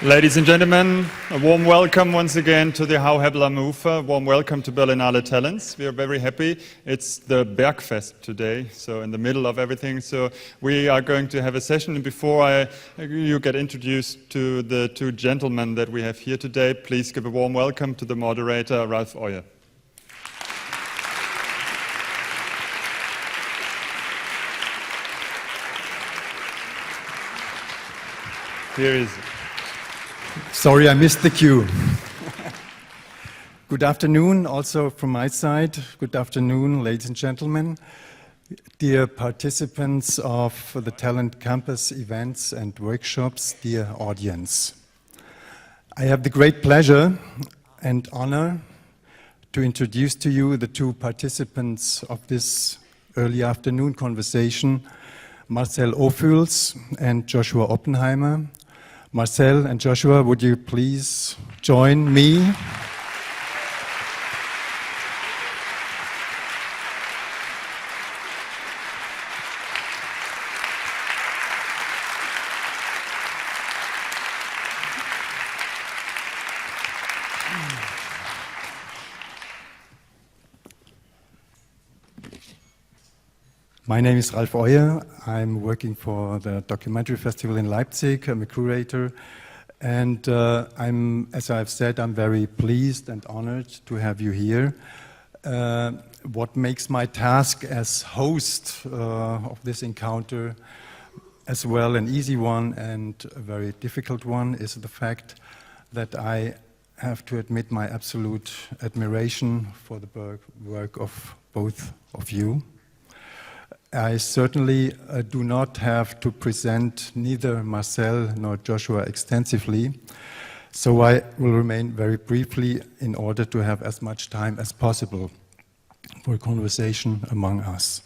Ladies and gentlemen, a warm welcome once again to the How Hebel am Ufer. Warm welcome to Berlinale Talents. We are very happy. It's the Bergfest today, so in the middle of everything. So we are going to have a session. And before you get introduced to the two gentlemen that we have here today, please give a warm welcome to the moderator, Ralph Eue. Here is. Sorry, I missed the cue. Good afternoon, also from my side. Good afternoon, ladies and gentlemen, dear participants of the Talent Campus events and workshops, dear audience. I have the great pleasure and honor to introduce to you the two participants of this early afternoon conversation, Marcel Ophüls and Joshua Oppenheimer. Marcel and Joshua, would you please join me? My name is Ralph Eue. I'm working for the Documentary Festival in Leipzig. I'm a curator. And as I've said, I'm very pleased and honored to have you here. What makes my task as host of this encounter as well an easy one and a very difficult one is the fact that I have to admit my absolute admiration for the work of both of you. I certainly do not have to present neither Marcel nor Joshua extensively, so I will remain very briefly in order to have as much time as possible for conversation among us.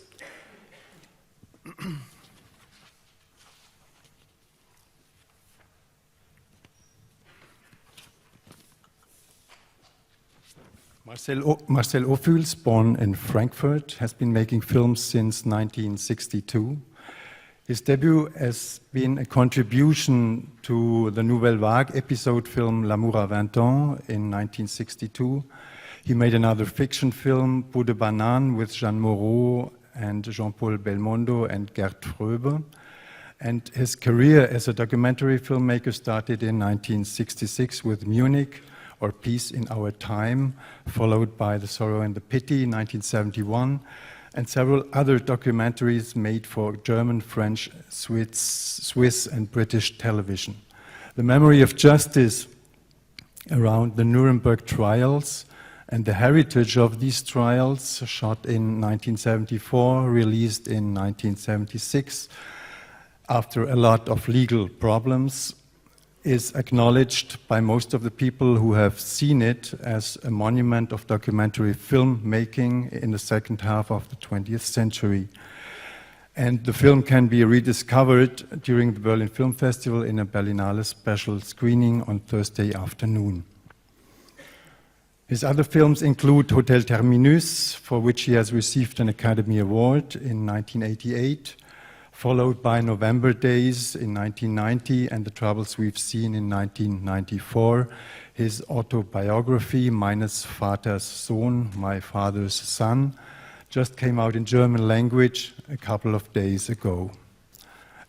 Marcel Ophüls, born in Frankfurt, has been making films since 1962. His debut has been a contribution to the Nouvelle Vague episode film L'amour à 20 ans in 1962. He made another fiction film, Peau de Banane, with Jeanne Moreau and Jean-Paul Belmondo and Gerd Fröbe. And his career as a documentary filmmaker started in 1966 with Munich, or Peace in Our Time, followed by The Sorrow and the Pity, 1971, and several other documentaries made for German, French, Swiss, and British television. The memory of justice around the Nuremberg trials and the heritage of these trials, shot in 1974, released in 1976, after a lot of legal problems, is acknowledged by most of the people who have seen it as a monument of documentary filmmaking in the second half of the 20th century. And the film can be rediscovered during the Berlin Film Festival in a Berlinale special screening on Thursday afternoon. His other films include Hotel Terminus, for which he has received an Academy Award in 1988, followed by November Days in 1990 and The Troubles We've Seen in 1994. His autobiography, Meines Vaters Sohn, My Father's Son, just came out in German language a couple of days ago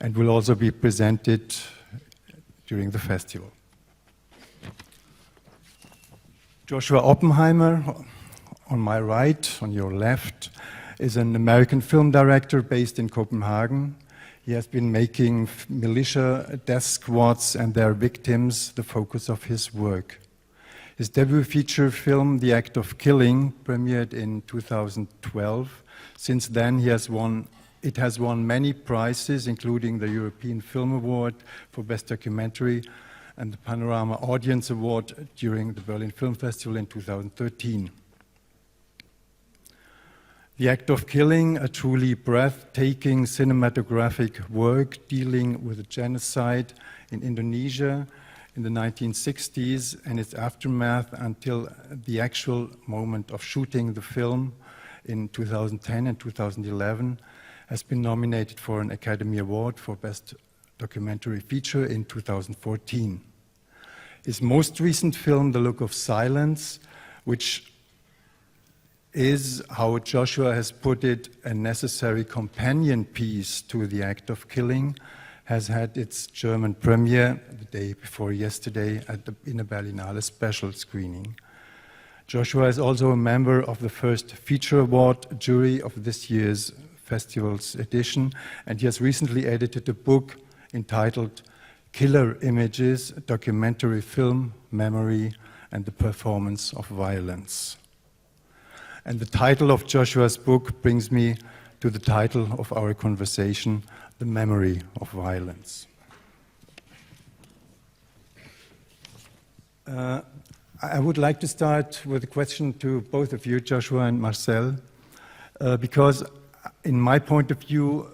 and will also be presented during the festival. Joshua Oppenheimer, on my right, on your left, is an American film director based in Copenhagen. He has been making militia death squads and their victims the focus of his work. His debut feature film, The Act of Killing, premiered in 2012. Since then, it has won many prizes, including the European Film Award for Best Documentary and the Panorama Audience Award during the Berlin Film Festival in 2013. The Act of Killing, a truly breathtaking cinematographic work dealing with a genocide in Indonesia in the 1960s and its aftermath until the actual moment of shooting the film in 2010 and 2011, has been nominated for an Academy Award for Best Documentary Feature in 2014. his most recent film, The Look of Silence, which is, how Joshua has put it, a necessary companion piece to the act of killing, has had its German premiere the day before yesterday in a Berlinale special screening. Joshua is also a member of the first feature award jury of this year's festival's edition, and he has recently edited a book entitled Killer Images, Documentary Film, Memory, and the Performance of Violence. And the title of Joshua's book brings me to the title of our conversation, The Memory of Violence. I would like to start with a question to both of you, Joshua and Marcel, because in my point of view,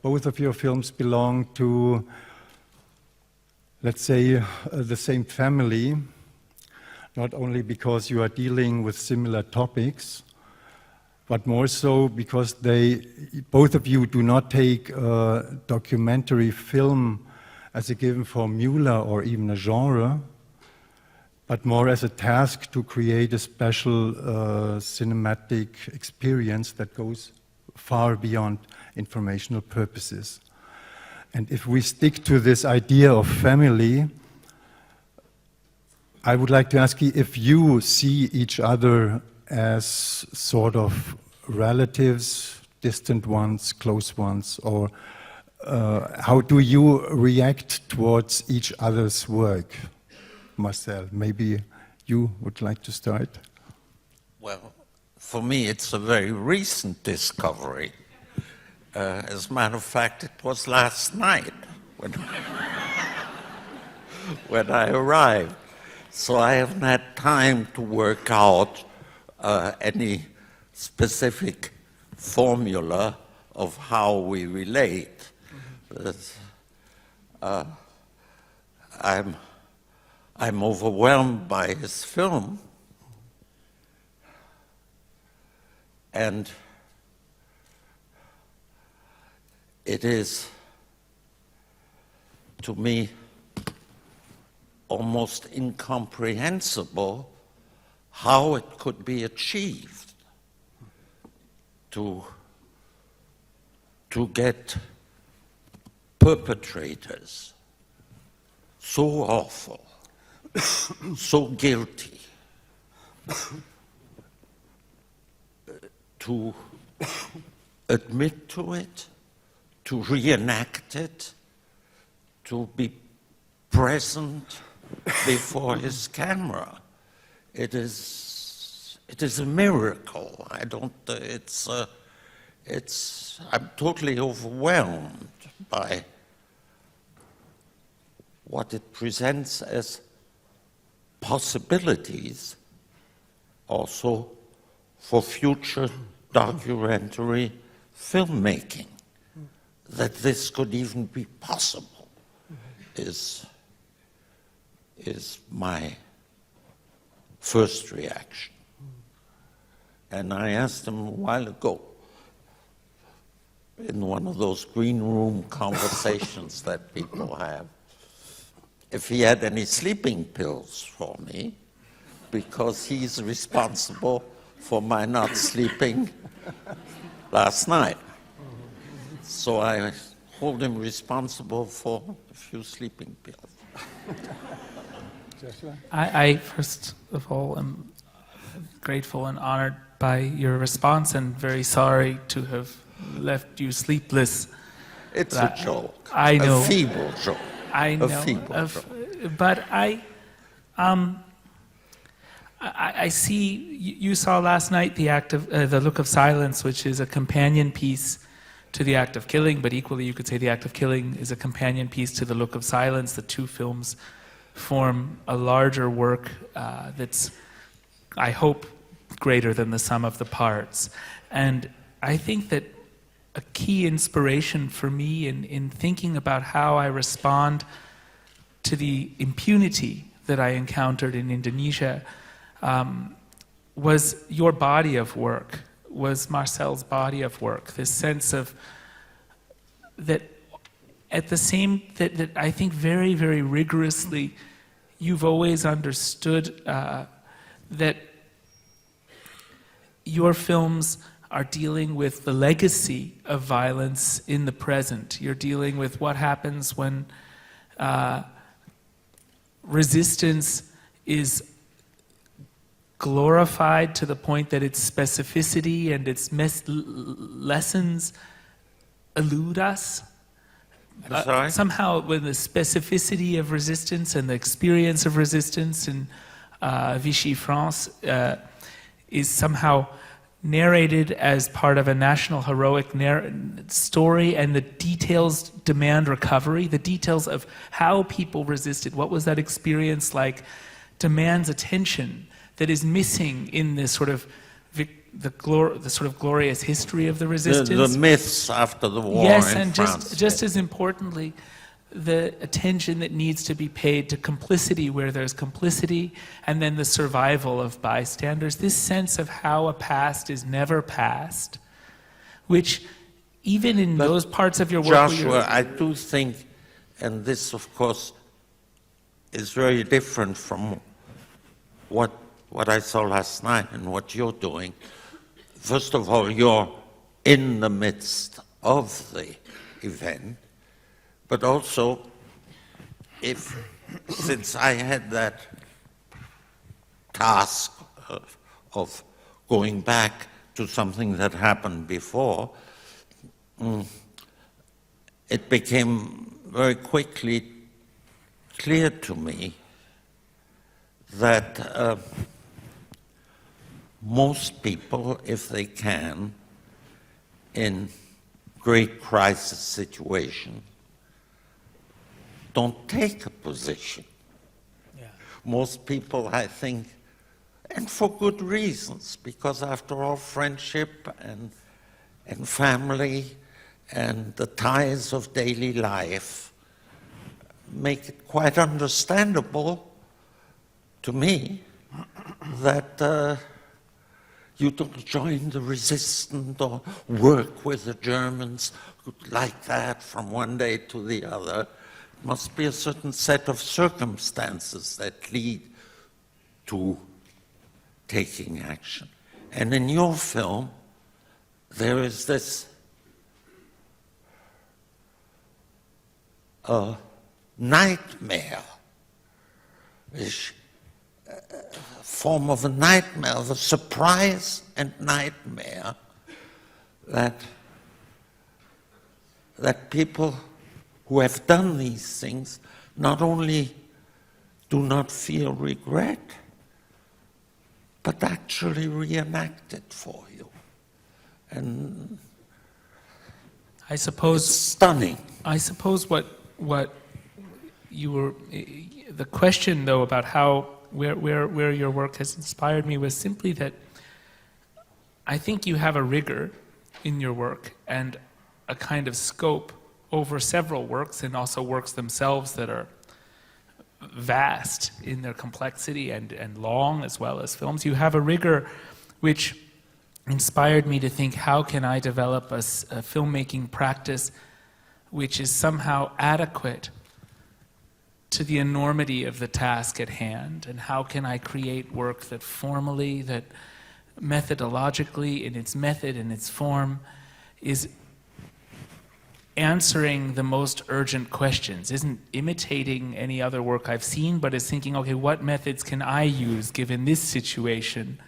both of your films belong to, let's say, the same family, not only because you are dealing with similar topics, but more so because both of you do not take documentary film as a given formula or even a genre, but more as a task to create a special cinematic experience that goes far beyond informational purposes. And if we stick to this idea of family, I would like to ask you if you see each other as sort of relatives, distant ones, close ones, or how do you react towards each other's work? Marcel, maybe you would like to start? Well, for me, it's a very recent discovery. As a matter of fact, it was last night when I arrived. So I haven't had time to work out any specific formula of how we relate. I'm overwhelmed by his film, and it is, to me, almost incomprehensible how it could be achieved to get perpetrators so awful, so guilty, to admit to it, to reenact it, to be present before his camera. It is a miracle. I'm totally overwhelmed by what it presents as possibilities also for future documentary filmmaking. That this could even be possible is my first reaction. And I asked him a while ago, in one of those green room conversations that people have, if he had any sleeping pills for me, because he's responsible for my not sleeping last night. So I hold him responsible for a few sleeping pills. I first of all am grateful and honored by your response and very sorry to have left you sleepless. It's a joke. I know. A feeble joke. I know. A feeble joke. But I see, you saw last night The Look of Silence, which is a companion piece to The Act of Killing, but equally you could say The Act of Killing is a companion piece to The Look of Silence. The two films form a larger work that's, I hope, greater than the sum of the parts. And I think that a key inspiration for me in thinking about how I respond to the impunity that I encountered in Indonesia was your body of work, was Marcel's body of work, this sense of that at the same, that I think very, very rigorously you've always understood that your films are dealing with the legacy of violence in the present. You're dealing with what happens when resistance is glorified to the point that its specificity and its lessons elude us. Sorry? Somehow, when the specificity of resistance and the experience of resistance in Vichy France is somehow narrated as part of a national heroic story, and the details demand recovery, the details of how people resisted, what was that experience like, demands attention that is missing in this sort of the sort of glorious history of the resistance. The myths after the war yes, in and France. just as importantly, the attention that needs to be paid to complicity where there's complicity, and then the survival of bystanders. This sense of how a past is never past, which even in those parts of your work Joshua, I do think, and this of course is very different from what I saw last night and what you're doing. First of all, you're in the midst of the event, but also, since I had that task of going back to something that happened before, it became very quickly clear to me that most people, if they can, in great crisis situation, don't take a position. Yeah. Most people, I think, and for good reasons, because after all, friendship and family and the ties of daily life make it quite understandable to me that you don't join the resistance or work with the Germans like that from one day to the other. It must be a certain set of circumstances that lead to taking action. And in your film, there is this nightmare, which form of a nightmare, of a surprise and nightmare that people who have done these things not only do not feel regret, but actually reenact it for you. And I suppose it's stunning. I suppose what you were, the question though about how where your work has inspired me was simply that I think you have a rigor in your work and a kind of scope over several works, and also works themselves that are vast in their complexity and long, as well as films. You have a rigor which inspired me to think, how can I develop a filmmaking practice which is somehow adequate to the enormity of the task at hand, and how can I create work that formally, that methodologically, in its method and its form, is answering the most urgent questions, isn't imitating any other work I've seen, but is thinking, okay, what methods can I use given this situation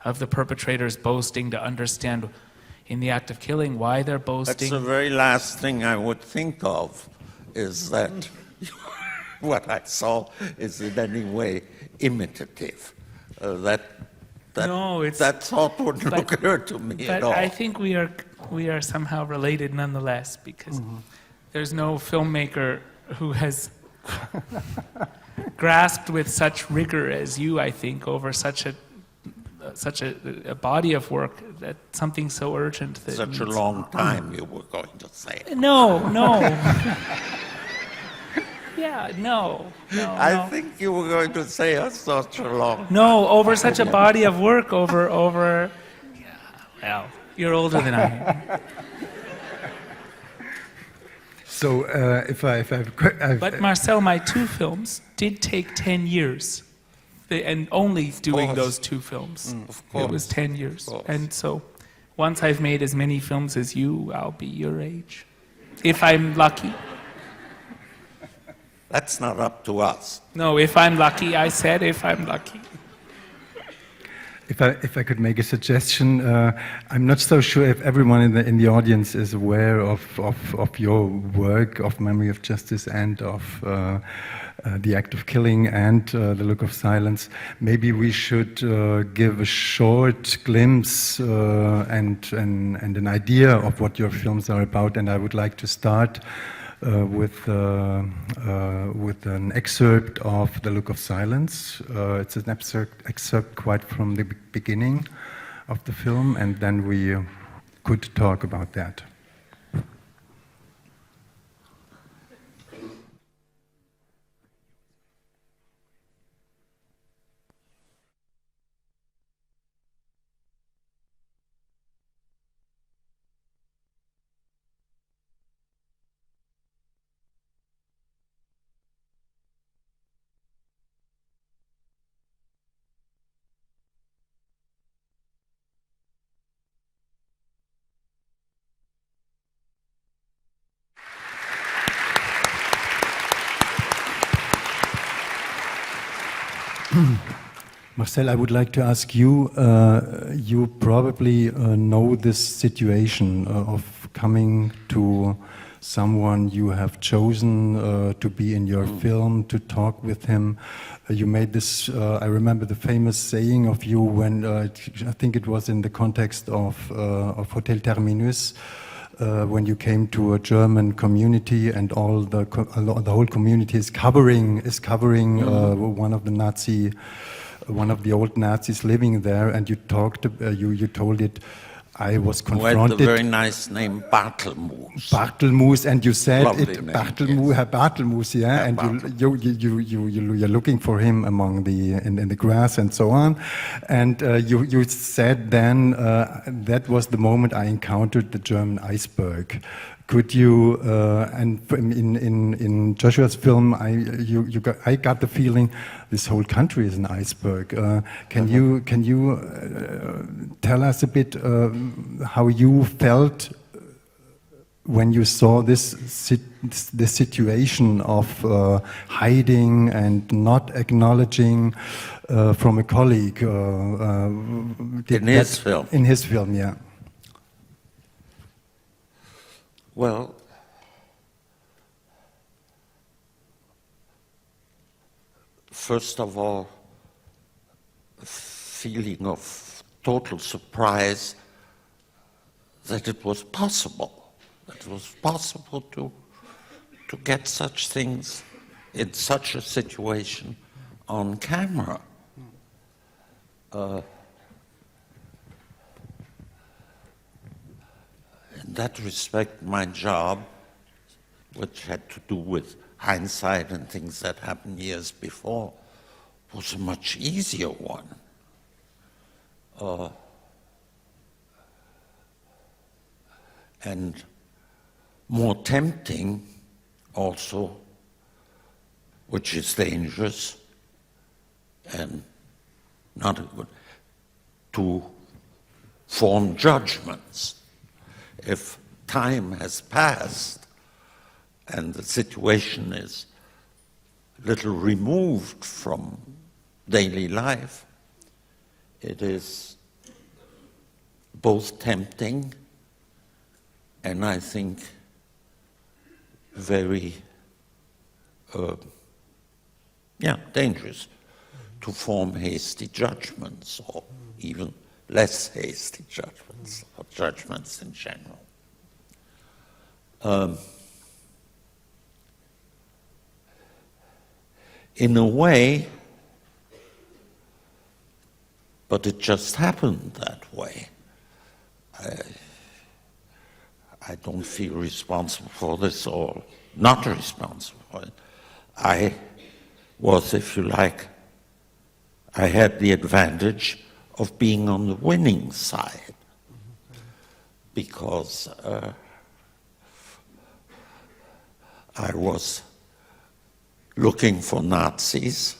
of the perpetrators boasting, to understand in the act of killing why they're boasting? That's the very last thing I would think of, is that what I saw is in any way imitative. That thought wouldn't occur to me at all. But I think we are somehow related nonetheless, because there's no filmmaker who has grasped with such rigor as you, I think, over such a body of work, that something so urgent. That such a long time, you were going to say. No. Yeah, no. I think you were going to say such a long. No, over such a body of work, over. Yeah, well, you're older than I am. So But Marcel, my 2 films did take 10 years. And only doing course. those 2 films. Of course. It was 10 years. Of course. And so once I've made as many films as you, I'll be your age. If I'm lucky. That's not up to us. No, if I'm lucky, I said if I'm lucky. If I could make a suggestion, I'm not so sure if everyone in the audience is aware of your work, of Memory of Justice and of The Act of Killing and The Look of Silence. Maybe we should give a short glimpse and an idea of what your films are about. And I would like to start with an excerpt of The Look of Silence. It's an excerpt quite from the beginning of the film, and then we could talk about that. Marcel, I would like to ask you, you probably know this situation of coming to someone you have chosen to be in your film, to talk with him. You made this, I remember the famous saying of you when, I think it was in the context of Hotel Terminus, when you came to a German community and the whole community is covering one of the old Nazis living there, and you told it. I was confronted. Who had the very nice name Bartelmus. Bartelmus, and you said Lovely it, name, Bartelmus, yeah, and you're looking for him among in the grass and so on, and you said then that was the moment I encountered the German iceberg. Could you and in Joshua's film, I got the feeling this whole country is an iceberg. Can you tell us a bit how you felt when you saw this situation of hiding and not acknowledging from a colleague in his film? In his film, yeah. Well, first of all, a feeling of total surprise that it was possible to get such things in such a situation on camera. In that respect, my job, which had to do with hindsight and things that happened years before, was a much easier one. And more tempting also, which is dangerous and not good, to form judgments. If time has passed and the situation is a little removed from daily life, it is both tempting and I think very dangerous to form hasty judgments, or even less hasty judgments, or judgments in general. In a way, but it just happened that way. I don't feel responsible for this, or not responsible for it. I was, if you like, I had the advantage of being on the winning side, because I was looking for Nazis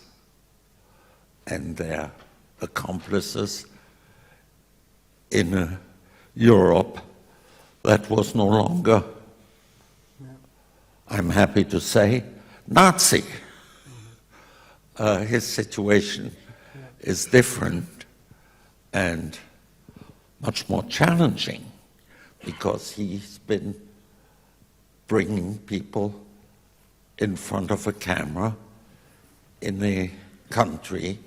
and their accomplices in a Europe that was no longer, I'm happy to say, Nazi. His situation is different and much more challenging because he's been bringing people in front of a camera in a country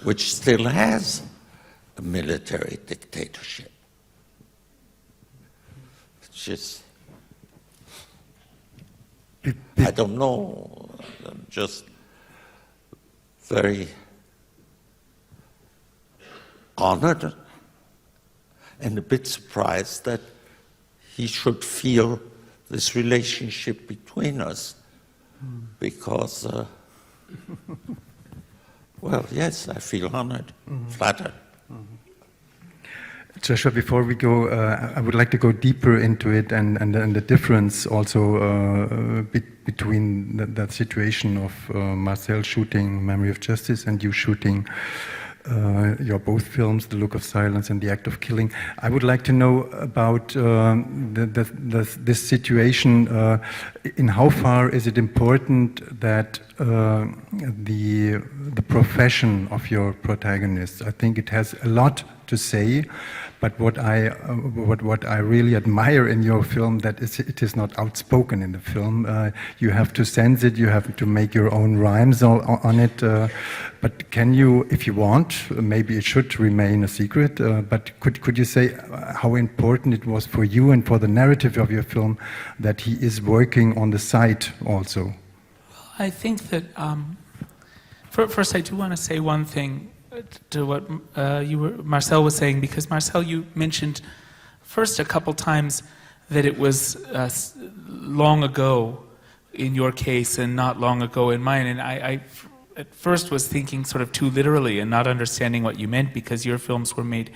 which still has a military dictatorship. It's just, I don't know, I'm just very honored and a bit surprised that he should feel this relationship between us because, well, yes, I feel honored, flattered. Joshua, before we go, I would like to go deeper into it and the difference also between that situation of Marcel shooting Memory of Justice and you shooting your both films, The Look of Silence and The Act of Killing. I would like to know about this situation. In how far is it important that the profession of your protagonists? I think it has a lot to say, but what I really admire in your film that it is not outspoken in the film. You have to sense it. You have to make your own rhymes on it. But can you, if you want, maybe it should remain a secret. But could you say how important it was for you and for the narrative of your film that he is working on the site also? I think that first I do want to say one thing to what Marcel was saying, because Marcel, you mentioned first a couple times that it was long ago in your case and not long ago in mine, and I at first was thinking sort of too literally and not understanding what you meant, because your films were made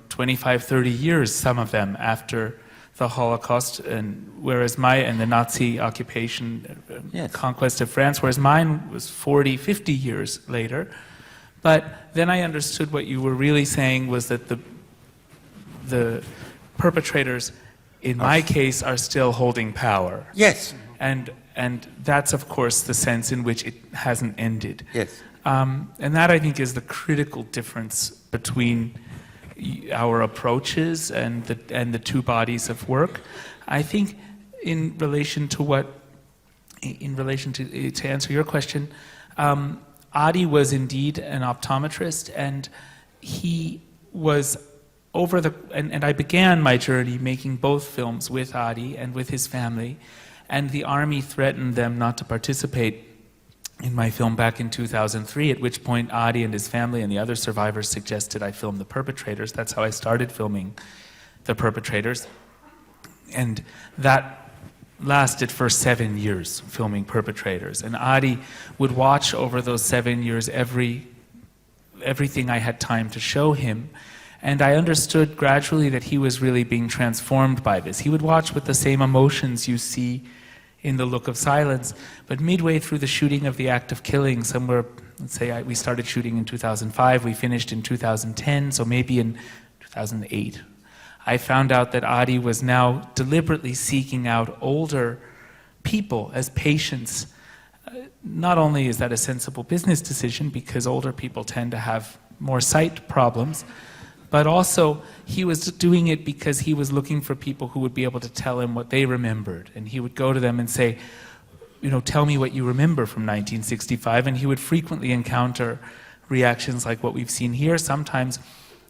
25, 30 years, some of them, after the Holocaust, and whereas and the Nazi occupation, yes, conquest of France, whereas mine was 40, 50 years later. But then I understood what you were really saying was that the perpetrators, in my case, are still holding power. Yes. And that's, of course, the sense in which it hasn't ended. Yes. And that, I think, is the critical difference between our approaches and the two bodies of work. I think in relation to answer your question, Adi was indeed an optometrist, and he was and I began my journey making both films with Adi and with his family, and the army threatened them not to participate in my film back in 2003, at which point Adi and his family and the other survivors suggested I film the perpetrators. That's how I started filming the perpetrators. And that lasted for 7 years, filming perpetrators. And Adi would watch over those 7 years everything I had time to show him. And I understood gradually that he was really being transformed by this. He would watch with the same emotions you see in The Look of Silence, but midway through the shooting of The Act of Killing, somewhere, let's say we started shooting in 2005, we finished in 2010, so maybe in 2008, I found out that Adi was now deliberately seeking out older people as patients. Not only is that a sensible business decision, because older people tend to have more sight problems, but also he was doing it because he was looking for people who would be able to tell him what they remembered. And he would go to them and say, tell me what you remember from 1965. And he would frequently encounter reactions like what we've seen here. Sometimes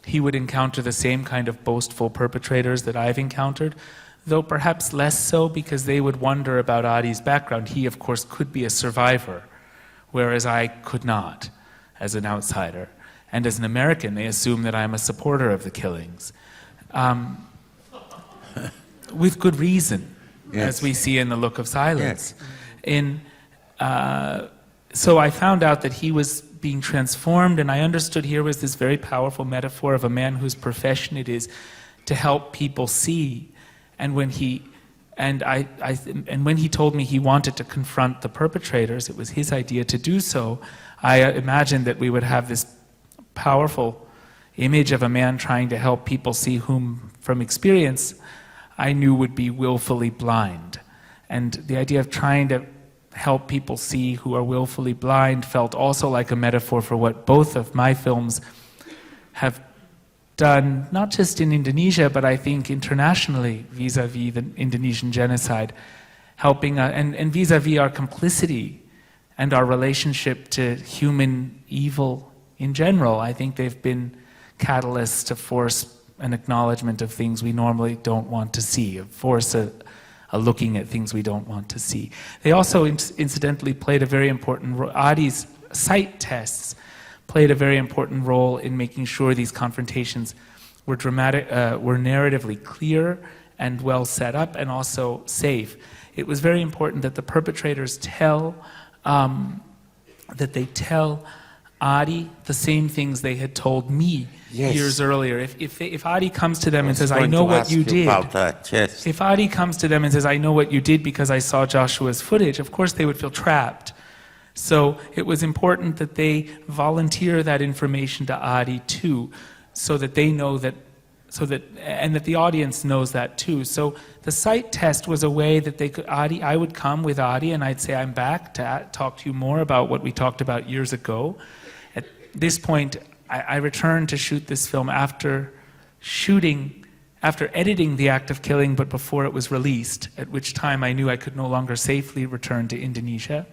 he would encounter the same kind of boastful perpetrators that I've encountered, though perhaps less so, because they would wonder about Adi's background. He, of course, could be a survivor, whereas I could not, as an outsider. And as an American, they assume that I'm a supporter of the killings. With good reason, yes, as we see in The Look of Silence. Yes. So I found out that he was being transformed, and I understood here was this very powerful metaphor of a man whose profession it is to help people see. And when he And and when he told me he wanted to confront the perpetrators, it was his idea to do so. I imagined that we would have this powerful image of a man trying to help people see whom, from experience, I knew would be willfully blind. And the idea of trying to help people see who are willfully blind felt also like a metaphor for what both of my films have done, not just in Indonesia, but I think internationally, vis-a-vis the Indonesian genocide, helping, and vis-a-vis our complicity and our relationship to human evil in general. I think they've been catalysts to force an acknowledgement of things we normally don't want to see, force a looking at things we don't want to see. They also incidentally played a very important role. Adi's sight tests played a very important role in making sure these confrontations were were narratively clear and well set up and also safe. It was very important that the perpetrators tell Adi the same things they had told me years earlier. If Adi comes to them and says, "I know what you did," if Adi comes to them and says, "I know what you did because I saw Joshua's footage," of course they would feel trapped. So it was important that they volunteer that information to Adi too, so that they know that, and that the audience knows that too. So the sight test was a way that they could, I would come with Adi and I'd say, "I'm back to talk to you more about what we talked about years ago." At this point, I returned to shoot this film after editing The Act of Killing, but before it was released, at which time I knew I could no longer safely return to Indonesia.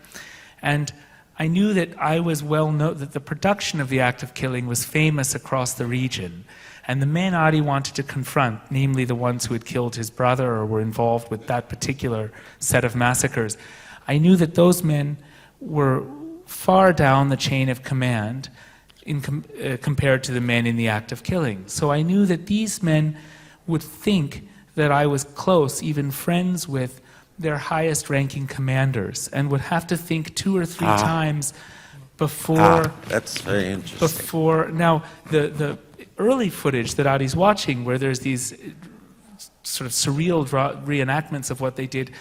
And I knew that I was well known, that the production of The Act of Killing was famous across the region. And the men Adi wanted to confront, namely the ones who had killed his brother or were involved with that particular set of massacres, I knew that those men were far down the chain of command compared to the men in The Act of Killing. So I knew that these men would think that I was close, even friends with their highest ranking commanders, and would have to think 2 or 3 times before... That's very interesting. Now, the early footage that Adi's watching, where there's these sort of surreal reenactments of what they did,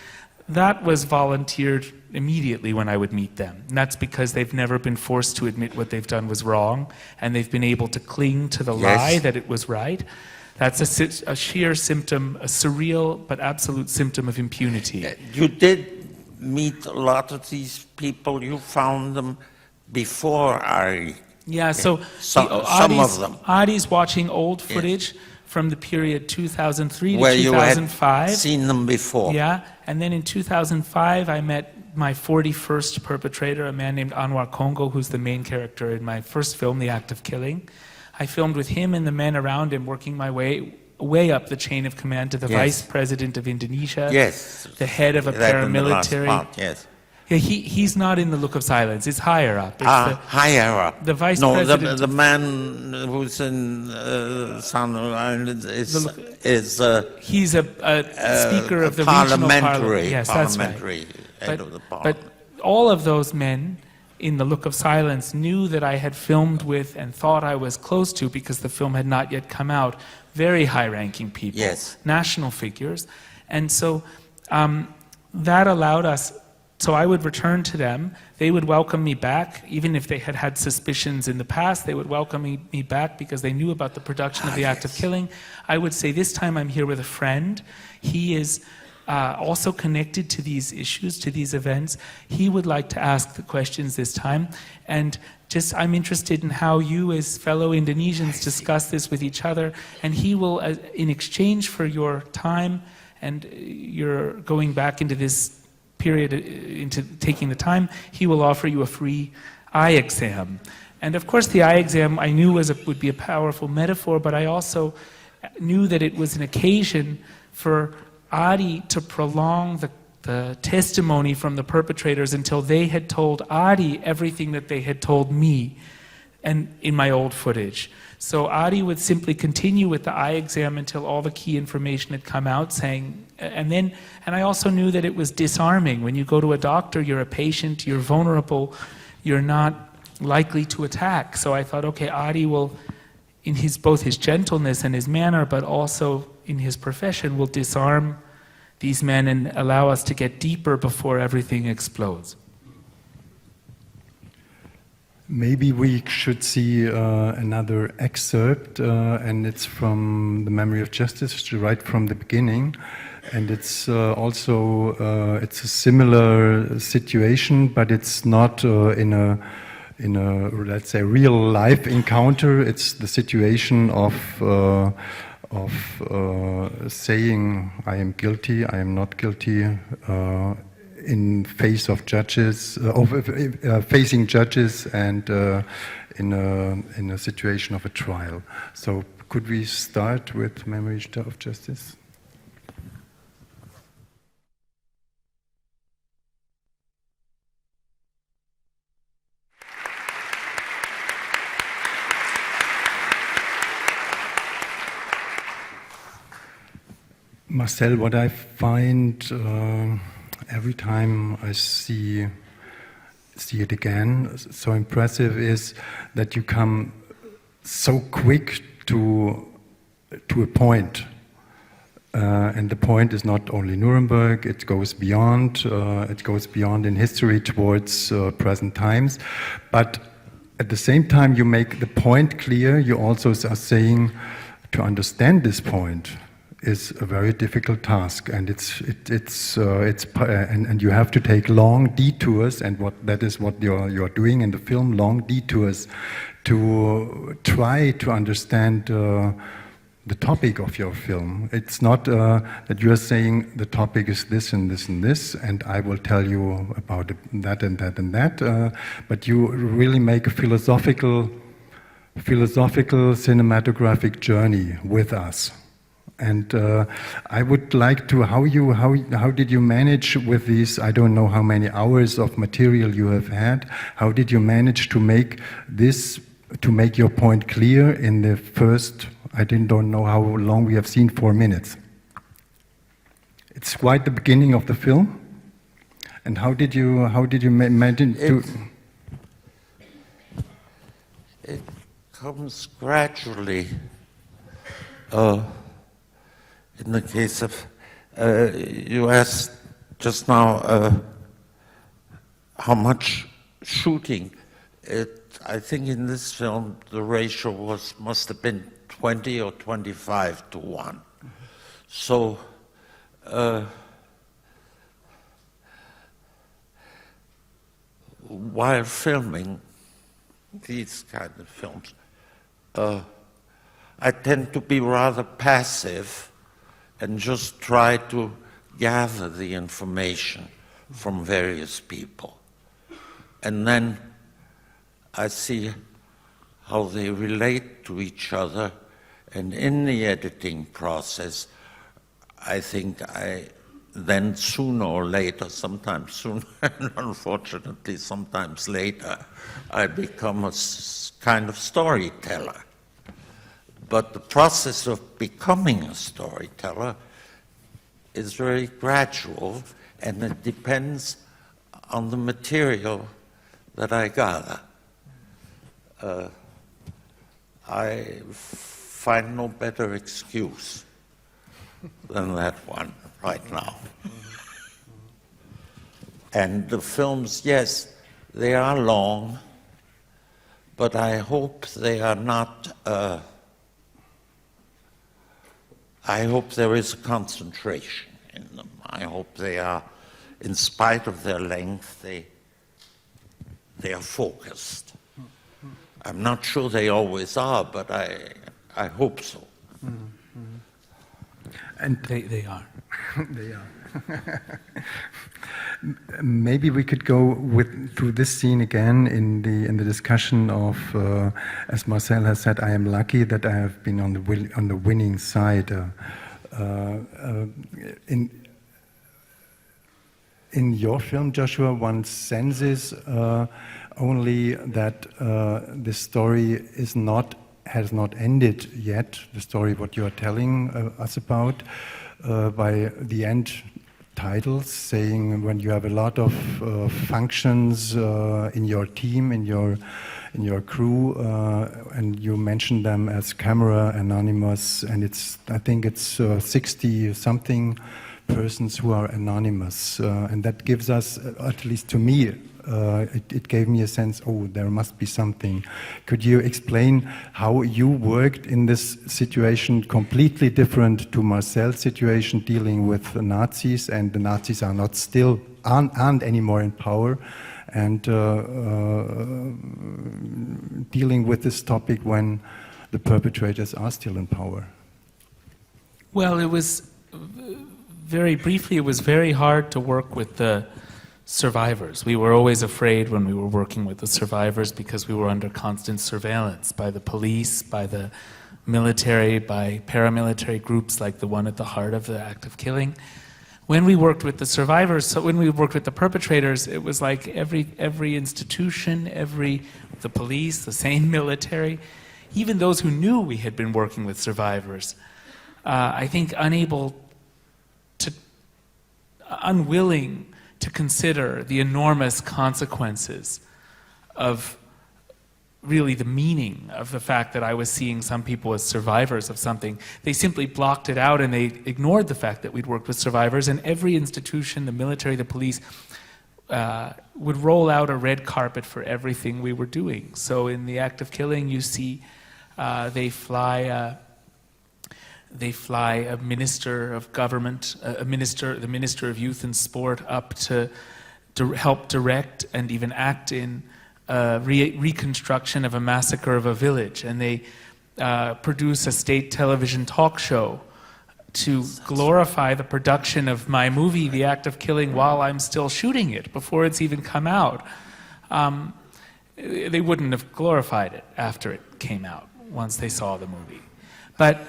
that was volunteered immediately when I would meet them. And that's because they've never been forced to admit what they've done was wrong, and they've been able to cling to the lie that it was right. That's a sheer symptom, a surreal but absolute symptom of impunity. You did meet a lot of these people. You found them before Ari. Yeah, so some of them. Adi's watching old footage from the period 2003 to 2005. Where you had seen them before. Yeah, and then in 2005 I met my 41st perpetrator, a man named Anwar Congo, who's the main character in my first film, The Act of Killing. I filmed with him and the men around him, working my way up the chain of command to the vice president of Indonesia, the head of a paramilitary. Yeah, he's not in The Look of Silence. It's higher up. It's higher up. The vice president. The man who's in Sanu Island is he's a speaker of the regional parliament. Yes, that's right. But all of those men in The Look of Silence knew that I had filmed with and thought I was close to, because the film had not yet come out, very high-ranking people, national figures. And so that allowed us, so I would return to them, they would welcome me back, even if they had had suspicions in the past, they would welcome me back because they knew about the production of The Act of Killing. I would say, this time I'm here with a friend. He is also connected to these issues, to these events. He would like to ask the questions this time. And just, I'm interested in how you as fellow Indonesians discuss this with each other. And he will, in exchange for your time and your going back into this period, into taking the time, he will offer you a free eye exam. And of course the eye exam I knew would be a powerful metaphor, but I also knew that it was an occasion for Adi to prolong the testimony from the perpetrators until they had told Adi everything that they had told me and in my old footage. So Adi would simply continue with the eye exam until all the key information had come out, saying, and I also knew that it was disarming. When you go to a doctor, you're a patient, you're vulnerable, you're not likely to attack. So I thought, okay, Adi will, in both his gentleness and his manner, but also in his profession, will disarm these men and allow us to get deeper before everything explodes. Maybe we should see another excerpt, and it's from The Memory of Justice, right from the beginning. And it's also it's a similar situation, but it's not in a let's say real life encounter. It's the situation of saying I am guilty, I am not guilty. In face of judges, facing judges, and in a situation of a trial. So, could we start with Memory of Justice? Marcel, what I find every time I see it again, so impressive is that you come so quick to a point. And the point is not only Nuremberg, it goes beyond in history towards present times. But at the same time you make the point clear, you also are saying to understand this point is a very difficult task, and and you have to take long detours, and that is what you're doing in the film, long detours, to try to understand the topic of your film. It's not that you are saying the topic is this and this and this, and I will tell you about that and that and that, but you really make a philosophical cinematographic journey with us. And I would like to, how did you manage with these, I don't know how many hours of material you have had, how did you manage to make your point clear in the first, I don't know how long we have seen, 4 minutes. It's quite the beginning of the film. And how did you imagine to... It comes gradually. In the case of, you asked just now how much shooting. I think in this film the ratio must have been 20 or 25 to 1. So while filming these kind of films, I tend to be rather passive and just try to gather the information from various people. And then I see how they relate to each other, and in the editing process, I think I then sooner or later, sometimes sooner and unfortunately sometimes later, I become a kind of storyteller. But the process of becoming a storyteller is very gradual, and it depends on the material that I gather. I find no better excuse than that one right now. And the films, yes, they are long, but I hope they are not... I hope there is a concentration in them. I hope they are, in spite of their length, they are focused. I'm not sure they always are, but I hope so. And they are. They are. Maybe we could go through this scene again in the discussion of, as Marcel has said, I am lucky that I have been on the winning side. In your film, Joshua, one senses only that this story has not ended yet. The story what you are telling us about by the end. Titles saying when you have a lot of functions in your team, in your crew, and you mention them as camera, anonymous, and I think it's 60-something% persons who are anonymous, and that gives us, at least to me, it gave me a sense, oh, there must be something. Could you explain how you worked in this situation, completely different to Marcel's situation, dealing with the Nazis, and the Nazis are not still, aren't anymore in power, and dealing with this topic when the perpetrators are still in power? Well, it was, very briefly, it was very hard to work with the survivors. We were always afraid when we were working with the survivors because we were under constant surveillance by the police, by the military, by paramilitary groups like the one at the heart of the act of killing. When we worked with the survivors, so when we worked with the perpetrators, it was like every institution, the police, the same military, even those who knew we had been working with survivors, I think unwilling to consider the enormous consequences of really the meaning of the fact that I was seeing some people as survivors of something. They simply blocked it out and they ignored the fact that we'd worked with survivors, and every institution, the military, the police, would roll out a red carpet for everything we were doing. So in the act of killing, you see they fly a minister of government, the minister of youth and sport, up to help direct and even act in reconstruction of a massacre of a village. And they produce a state television talk show to glorify the production of my movie, The Act of Killing, while I'm still shooting it, before it's even come out. They wouldn't have glorified it after it came out, once they saw the movie. But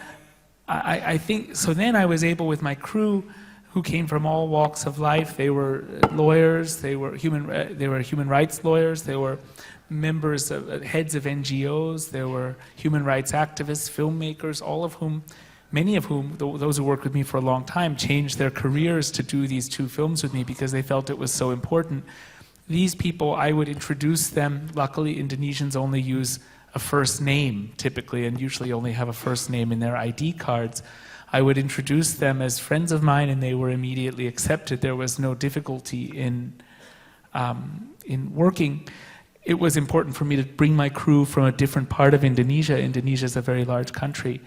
I think, so then I was able, with my crew, who came from all walks of life, they were lawyers, they were human rights lawyers, they were members of, heads of NGOs, there were human rights activists, filmmakers, all of whom, many of whom, those who worked with me for a long time, changed their careers to do these 2 films with me because they felt it was so important. These people, I would introduce them. Luckily, Indonesians only use a first name, typically, and usually only have a first name in their ID cards. I would introduce them as friends of mine, and they were immediately accepted. There was no difficulty in working. It was important for me to bring my crew from a different part of Indonesia. Indonesia is a very large country.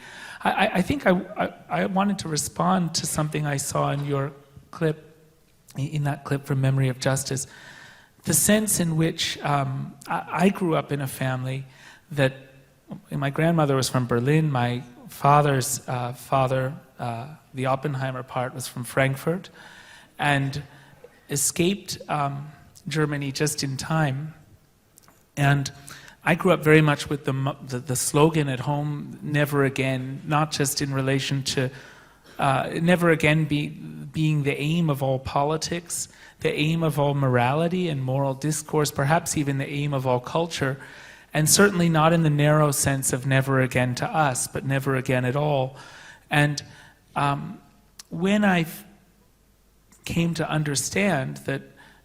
I think I wanted to respond to something I saw in your clip, in that clip from Memory of Justice. The sense in which I grew up in a family that my grandmother was from Berlin, my father's father, the Oppenheimer part, was from Frankfurt, and escaped Germany just in time. And I grew up very much with the slogan at home, never again, not just in relation to never again being the aim of all politics, the aim of all morality and moral discourse, perhaps even the aim of all culture, and certainly not in the narrow sense of never again to us, but never again at all. And when I came to understand that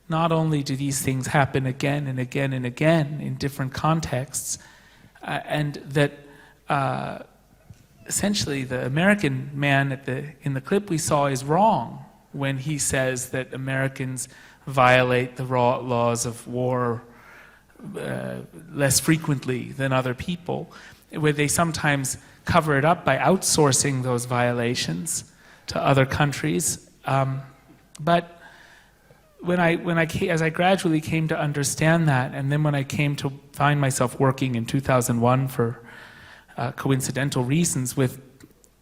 not only do these things happen again and again and again in different contexts, and that essentially the American man in the clip we saw is wrong when he says that Americans violate the laws of war less frequently than other people, where they sometimes cover it up by outsourcing those violations to other countries. But as I gradually came to understand that, and then when I came to find myself working in 2001 for coincidental reasons with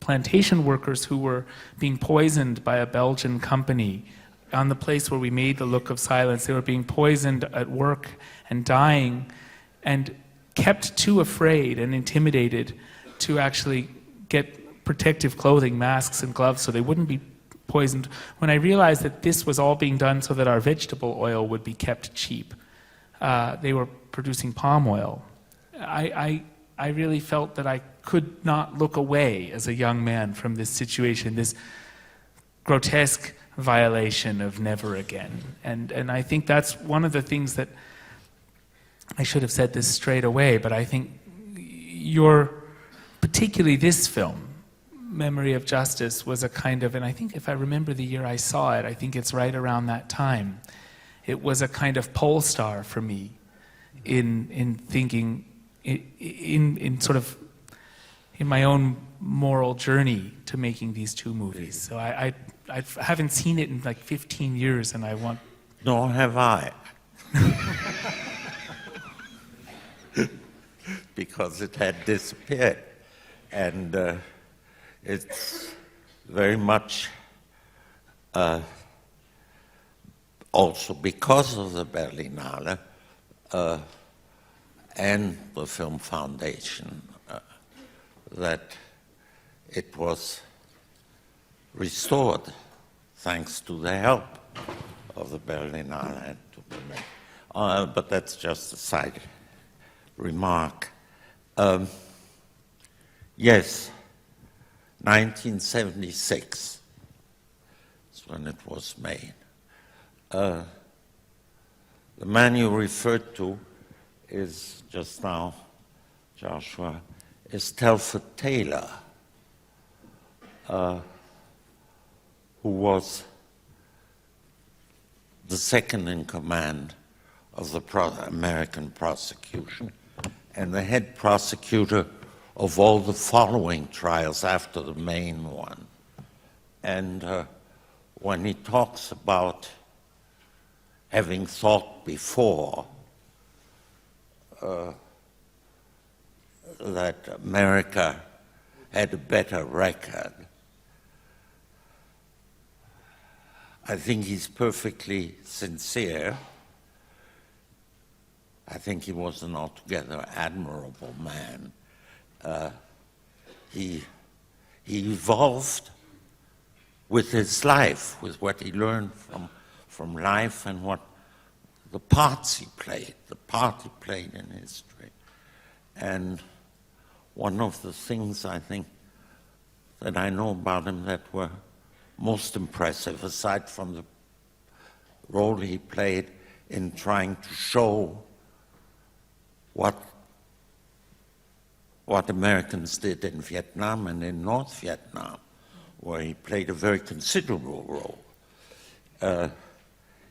plantation workers who were being poisoned by a Belgian company on the place where we made The Look of Silence, they were being poisoned at work and dying, and kept too afraid and intimidated to actually get protective clothing, masks and gloves, so they wouldn't be poisoned. When I realized that this was all being done so that our vegetable oil would be kept cheap, they were producing palm oil. I really felt that I could not look away as a young man from this situation, this grotesque violation of never again. And I think that's one of the things that, I should have said this straight away, but I think particularly this film, Memory of Justice was a kind of, and I think if I remember the year I saw it, I think it's right around that time. It was a kind of pole star for me in thinking, in sort of, in my own moral journey to making these two movies. So I haven't seen it in like 15 years, and I want... Nor have I. Because it had disappeared. And it's very much also because of the Berlinale and the Film Foundation that it was restored thanks to the help of the Berlinale and to the but that's just a side remark. Yes, 1976 is when it was made. The man you referred to is just now, Joshua, is Telford Taylor, who was the second in command of the American prosecution and the head prosecutor of all the following trials after the main one. And when he talks about having thought before that America had a better record, I think he's perfectly sincere. I think he was an altogether admirable man. He evolved with his life, with what he learned from life and what the parts he played, the part he played in history. And one of the things I think that I know about him that were most impressive, aside from the role he played in trying to show what Americans did in Vietnam and in North Vietnam, where he played a very considerable role.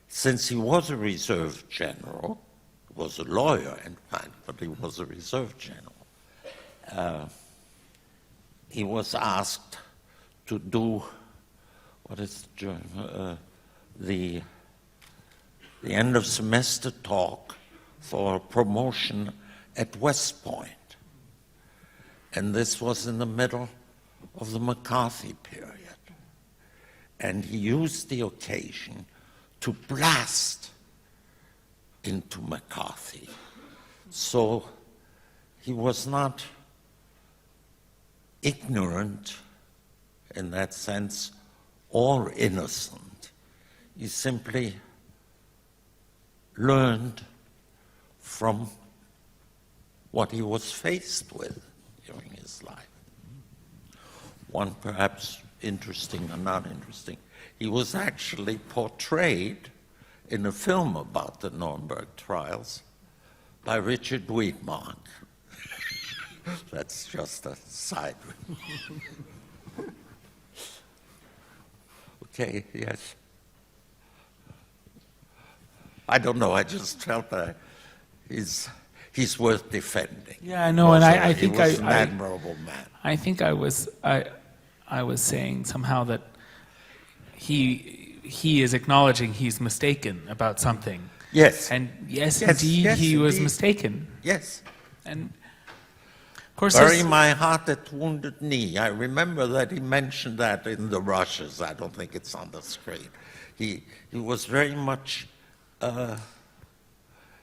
Since he was a reserve general, was a lawyer in fact, but he was a reserve general, he was asked to do, what is the end of semester talk for a promotion at West Point. And this was in the middle of the McCarthy period. And he used the occasion to blast into McCarthy. So he was not ignorant in that sense or innocent. He simply learned from what he was faced with during his life. One perhaps interesting or not interesting, he was actually portrayed in a film about the Nuremberg trials by Richard Wiedmark. That's just a side. Okay, yes. I don't know, I just felt that he's worth defending. Yeah, I know, and I think he was an admirable man. I think I was saying somehow that he is acknowledging he's mistaken about something. Yes. And yes, indeed, he was mistaken. Yes. And of course, Bury my heart at Wounded Knee. I remember that he mentioned that in the rushes. I don't think it's on the screen. He was very much, and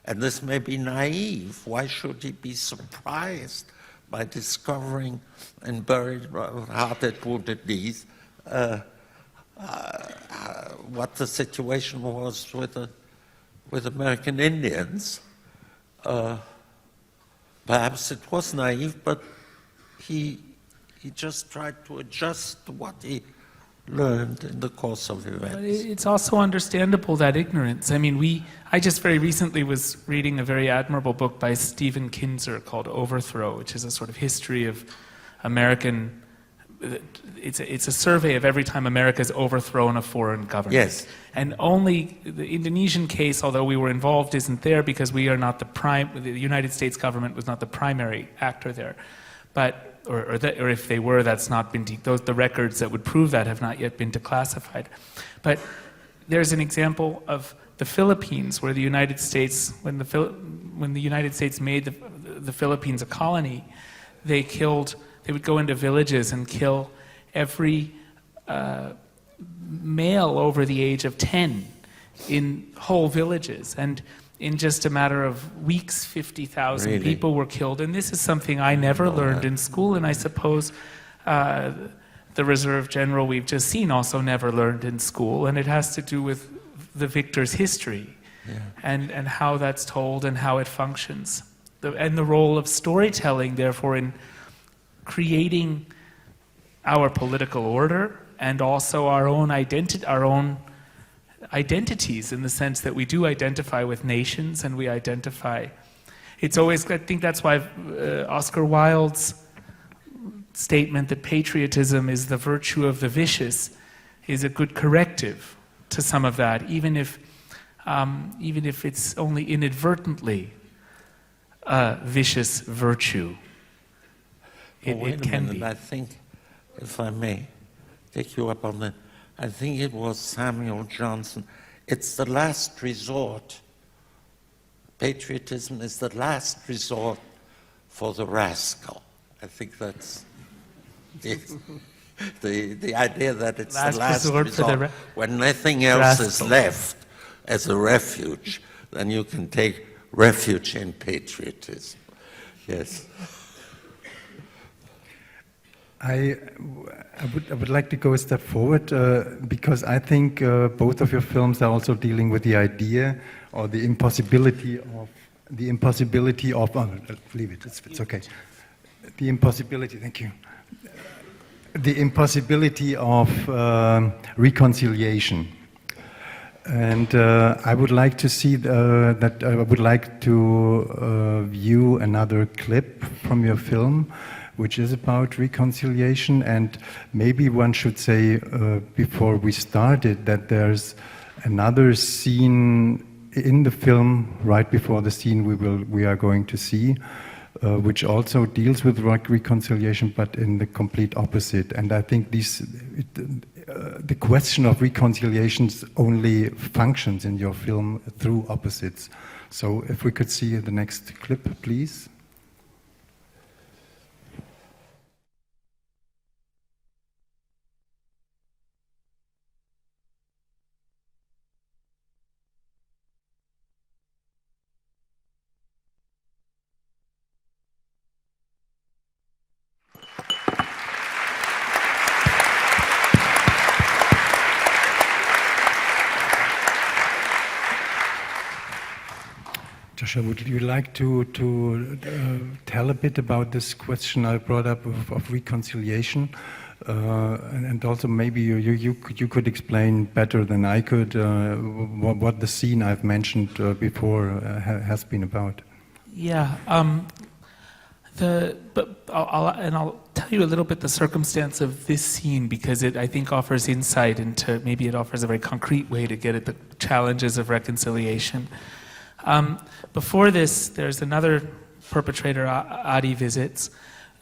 this may be naive, why should he be surprised by discovering in Buried Heart at Wounded Knees what the situation was with American Indians? Perhaps it was naive, but he just tried to adjust to what he learned in the course of events. But it's also understandable, that ignorance. I mean, I just very recently was reading a very admirable book by Stephen Kinzer called Overthrow, which is a sort of history of American it's a survey of every time America's overthrown a foreign government. Yes. And only the Indonesian case, although we were involved, isn't there because we are not the United States government was not the primary actor there. But, or if they were, that's not been, the records that would prove that have not yet been declassified. But there's an example of the Philippines where the United States, when the United States made the Philippines a colony, they would go into villages and kill every male over the age of 10 in whole villages. And in just a matter of weeks, 50,000 Really? people were killed. And this is something I never learned in school, and I suppose the Reserve General we've just seen also never learned in school. And it has to do with the victor's history and how that's told and how it functions. And the role of storytelling, therefore, in creating our political order and also our own identities, in the sense that we do identify with nations and we identify. It's always, I think that's why Oscar Wilde's statement that patriotism is the virtue of the vicious is a good corrective to some of that, even if it's only inadvertently a vicious virtue. Wait It a can minute, be. I think, if I may take you up on that, I think it was Samuel Johnson. It's the last resort. Patriotism is the last resort for the rascal. I think that's the idea that it's the last resort. When nothing else is left as a refuge, then you can take refuge in patriotism. Yes. I would like to go a step forward because I think both of your films are also dealing with the idea or the impossibility of leave it, it's okay. The impossibility, thank you. The impossibility of reconciliation. And I would like to see that I would like to view another clip from your film, which is about reconciliation. And maybe one should say before we started that there's another scene in the film right before the scene we are going to see, which also deals with reconciliation, but in the complete opposite. And I think the question of reconciliations only functions in your film through opposites. So if we could see the next clip, please. Joshua, would you like to tell a bit about this question I brought up of reconciliation? And also maybe you could explain better than I could what the scene I've mentioned before has been about. Yeah, I'll tell you a little bit the circumstance of this scene because it, I think, offers insight into, maybe it offers a very concrete way to get at the challenges of reconciliation. Before this, there's another perpetrator Adi visits,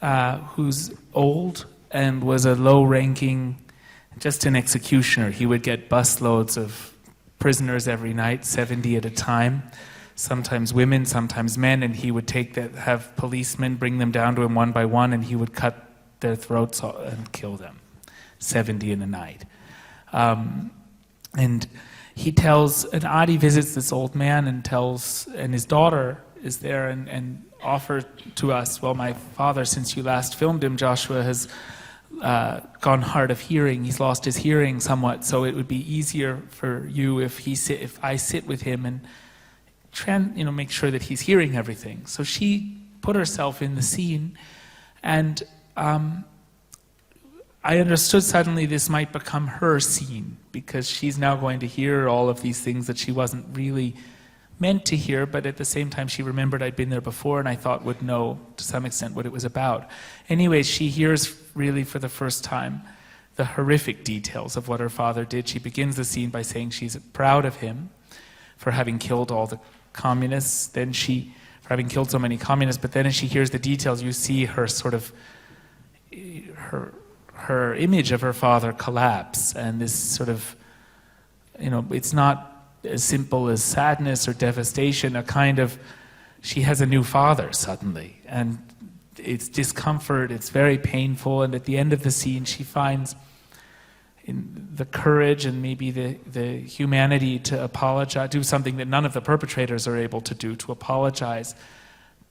who's old and was a low-ranking, just an executioner. He would get busloads of prisoners every night, 70 at a time, sometimes women, sometimes men, and he would have policemen bring them down to him one by one, and he would cut their throats and kill them, 70 in a night. And he tells, and Adi visits this old man and his daughter is there and offer to us, well, my father, since you last filmed him, Joshua, has gone hard of hearing. He's lost his hearing somewhat, so it would be easier for you if I sit with him and make sure that he's hearing everything. So she put herself in the scene, and I understood suddenly this might become her scene, because she's now going to hear all of these things that she wasn't really meant to hear, but at the same time she remembered I'd been there before and I thought would know to some extent what it was about. Anyways, she hears really for the first time the horrific details of what her father did. She begins the scene by saying she's proud of him for having killed all the communists, for having killed so many communists, but then as she hears the details, you see her sort of, her image of her father collapse, and this sort of, it's not as simple as sadness or devastation, a kind of, she has a new father suddenly, and it's discomfort, it's very painful, and at the end of the scene she finds in the courage and maybe the humanity to apologize, do something that none of the perpetrators are able to do, to apologize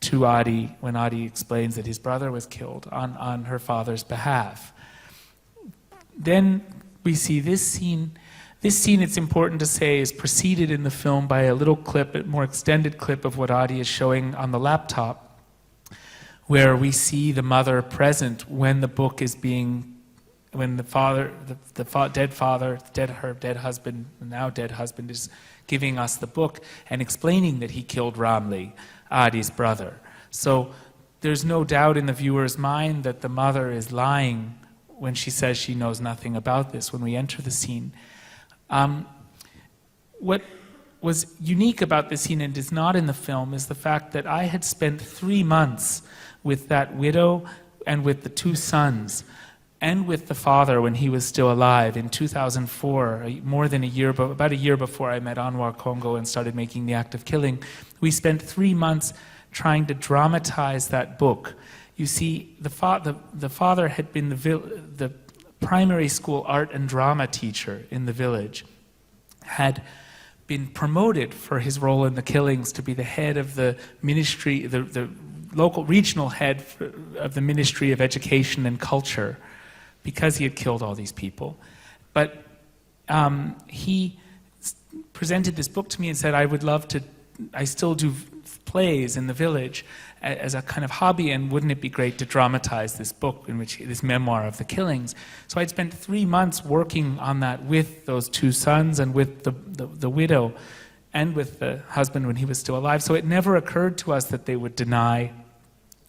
to Adi when Adi explains that his brother was killed on her father's behalf. Then we see this scene. This scene, it's important to say, is preceded in the film by a little clip, a more extended clip of what Adi is showing on the laptop, where we see the mother present when the book is being, when the father, her dead husband, now dead husband, is giving us the book and explaining that he killed Ramli, Adi's brother. So there's no doubt in the viewer's mind that the mother is lying when she says she knows nothing about this when we enter the scene. What was unique about this scene and is not in the film is the fact that I had spent 3 months with that widow and with the 2 sons and with the father when he was still alive in 2004, more than a year, about a year before I met Anwar Congo and started making The Act of Killing. We spent 3 months trying to dramatize that book. You see, the father had been the primary school art and drama teacher in the village, had been promoted for his role in the killings to be the head of the ministry, the local regional head of the Ministry of Education and Culture, because he had killed all these people. But he presented this book to me and said, I still do plays in the village as a kind of hobby, and wouldn't it be great to dramatize this book, this memoir of the killings? So I'd spent 3 months working on that with those 2 sons and with the widow and with the husband when he was still alive. So it never occurred to us that they would deny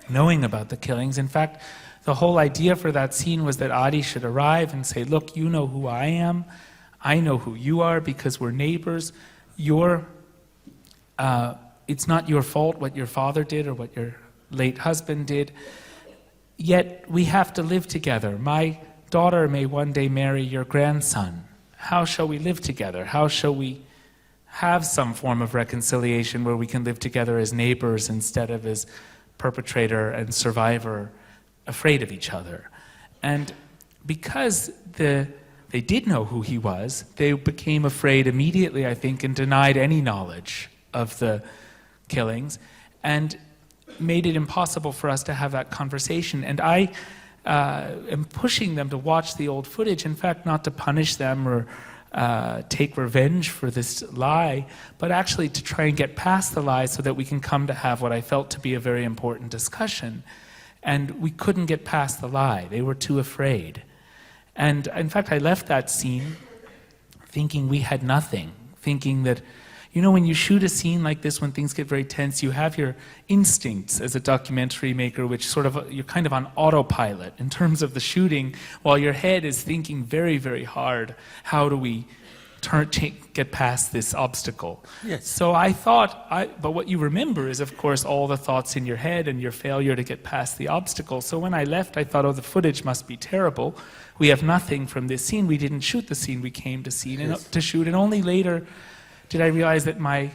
knowing about the killings. In fact, the whole idea for that scene was that Adi should arrive and say, look, you know who I am, I know who you are because we're neighbors. It's not your fault what your father did or what your late husband did, yet we have to live together. My daughter may one day marry your grandson. How shall we live together? How shall we have some form of reconciliation where we can live together as neighbors instead of as perpetrator and survivor, afraid of each other? And because they did know who he was, they became afraid immediately, I think, and denied any knowledge of the killings, and made it impossible for us to have that conversation. And I am pushing them to watch the old footage, in fact, not to punish them or take revenge for this lie, but actually to try and get past the lie so that we can come to have what I felt to be a very important discussion. And we couldn't get past the lie. They were too afraid. And in fact, I left that scene thinking we had nothing, thinking that, when you shoot a scene like this, when things get very tense, you have your instincts as a documentary maker, which you're kind of on autopilot in terms of the shooting, while your head is thinking very, very hard, how do we get past this obstacle? Yes. So I thought, but what you remember is, of course, all the thoughts in your head and your failure to get past the obstacle. So when I left, I thought, the footage must be terrible. We have nothing from this scene. We didn't shoot the scene we came to see to shoot, and only later did I realize that my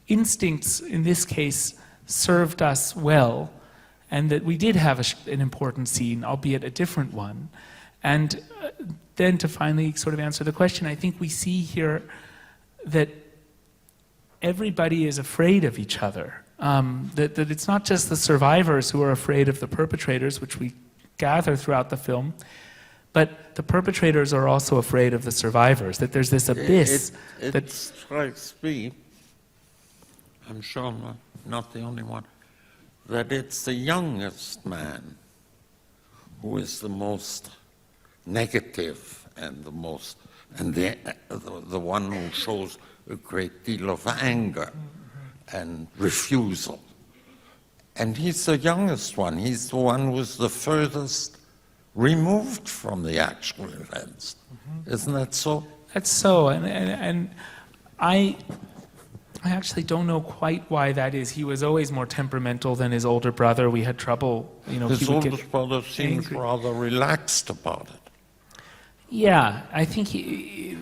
instincts, in this case, served us well, and that we did have an important scene, albeit a different one. And then to finally sort of answer the question, I think we see here that everybody is afraid of each other. That it's not just the survivors who are afraid of the perpetrators, which we gather throughout the film, but the perpetrators are also afraid of the survivors, that there's this abyss. It strikes me, I'm sure I'm not the only one, that it's the youngest man who is the most negative and the one who shows a great deal of anger. and refusal. And he's the youngest one. He's the one who's the furthest removed from the actual events. Isn't that so? That's so, and I actually don't know quite why that is. He was always more temperamental than his older brother. We had trouble, you know. His he would older get brother seems angry. rather relaxed about it. Yeah, I think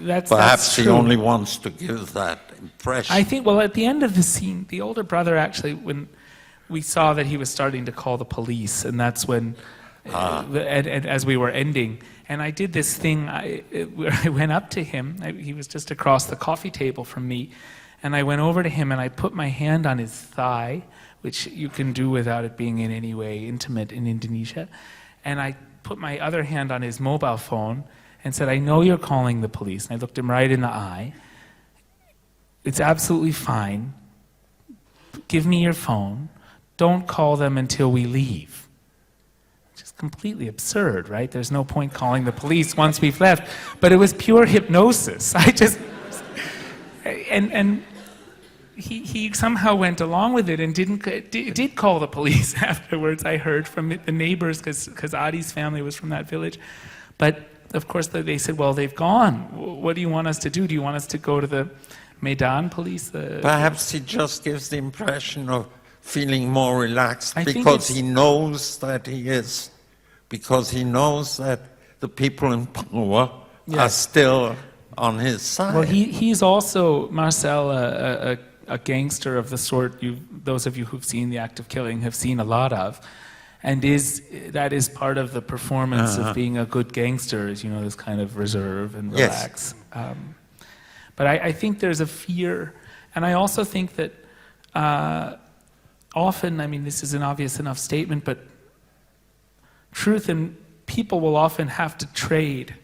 that's Perhaps he true. only wants to give that impression. I think, well, at the end of the scene, the older brother actually, when we saw that he was starting to call the police, and that's when, and as we were ending, and I did this thing, where I went up to him, he was just across the coffee table from me, and I went over to him and I put my hand on his thigh, which you can do without it being in any way intimate in Indonesia, and I put my other hand on his mobile phone and said, I know you're calling the police, and I looked him right in the eye. It's absolutely fine. Give me your phone. Don't call them until we leave. Which is completely absurd, right? There's no point calling the police once we've left. But it was pure hypnosis. And he somehow went along with it and did call the police afterwards. I heard from the neighbors, because Adi's family was from that village. But of course they said, well, they've gone. What do you want us to do? Do you want us to go to the Medan police? Perhaps he just gives the impression of feeling more relaxed I think because it's- he knows that the people in power are Yes. still on his side. Well, he's also, Marcel, a gangster of the sort those of you who've seen The Act of Killing have seen a lot of. And that is part of the performance of being a good gangster, is, you know, this kind of reserve and Yes. relax. But I think there's a fear, and I also think that often, I mean, this is an obvious enough statement, but truth and people will often have to trade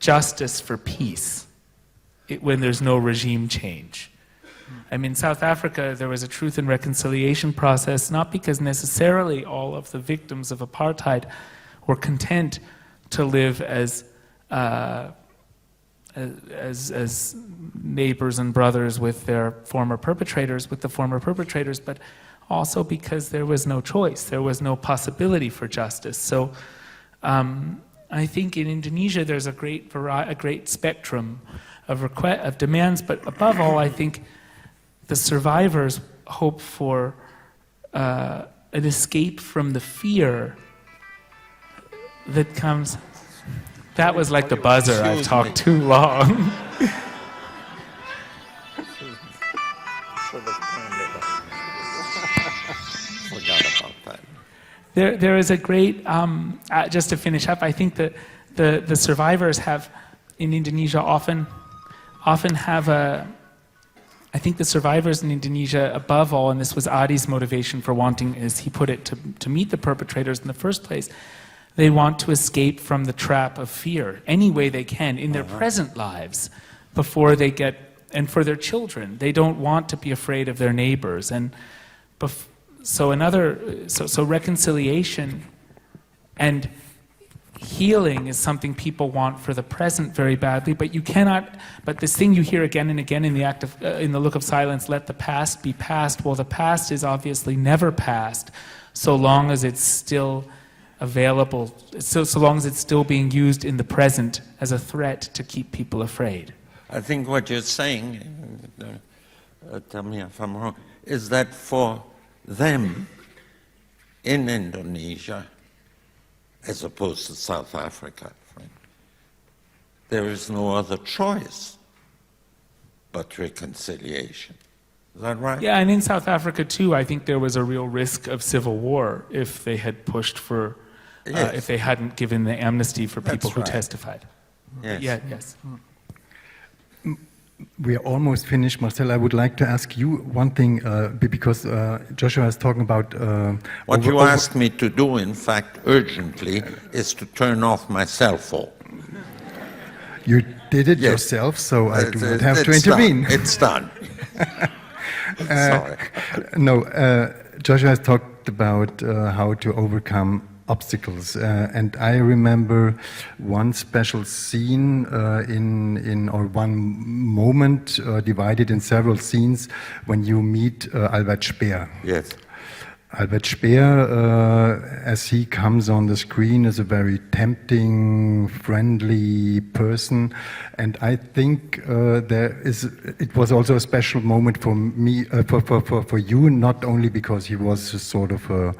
justice for peace when there's no regime change. I mean, in South Africa, there was a truth and reconciliation process, not because necessarily all of the victims of apartheid were content to live as neighbors and brothers with the former perpetrators, but also because there was no choice, there was no possibility for justice. So I think in Indonesia there's a great spectrum of demands, but above all, I think the survivors hope for an escape from the fear that comes. That was like the buzzer. I've talked too long. Forgot about that. There is a great, just to finish up, I think that the survivors have, in Indonesia, often have I think the survivors in Indonesia, above all, and this was Adi's motivation for wanting, as he put it, to meet the perpetrators in the first place, they want to escape from the trap of fear any way they can in their present lives before they get, and for their children. They don't want to be afraid of their neighbors. And so reconciliation and healing is something people want for the present very badly, but you cannot, but this thing you hear again and again in the Look of Silence, let the past be past. Well, the past is obviously never past, so long as it's still available, so long as it's still being used in the present as a threat to keep people afraid. I think what you're saying, tell me if I'm wrong, is that for them in Indonesia, as opposed to South Africa, there is no other choice but reconciliation. Is that right? Yeah, and in South Africa too, I think there was a real risk of civil war if they had pushed for, Yes. if they hadn't given the amnesty for people That's who right. testified. Yes. Yeah, yes. We are almost finished, Marcel. I would like to ask you one thing, because Joshua is talking about... What you asked me to do, in fact, urgently, is to turn off my cell phone. You did it Yes. yourself, so I do not have to It's intervene. done. It's done. Sorry. No, Joshua has talked about how to overcome obstacles. And I remember one special scene or one moment divided in several scenes when you meet Albert Speer. Yes. Albert Speer, as he comes on the screen, is a very tempting, friendly person, and I think it was also a special moment for me, for you, not only because he was a sort of a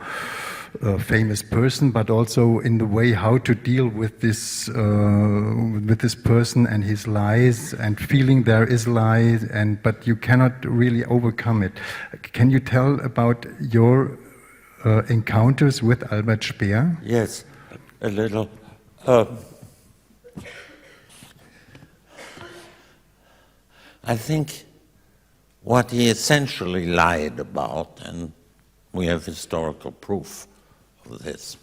famous person, but also in the way how to deal with this person and his lies, and feeling there is lies, but you cannot really overcome it. Can you tell about your encounters with Albert Speer? Yes, a little. I think what he essentially lied about, and we have historical proof of this,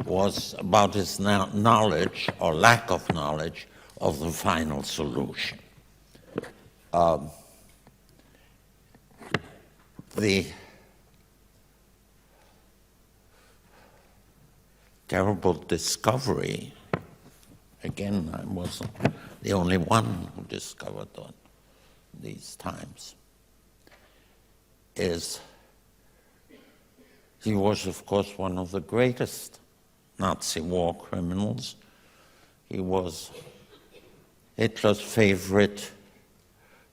was about his knowledge or lack of knowledge of the final solution. The terrible discovery, again, I wasn't the only one who discovered that these times, is he was, of course, one of the greatest Nazi war criminals. He was Hitler's favorite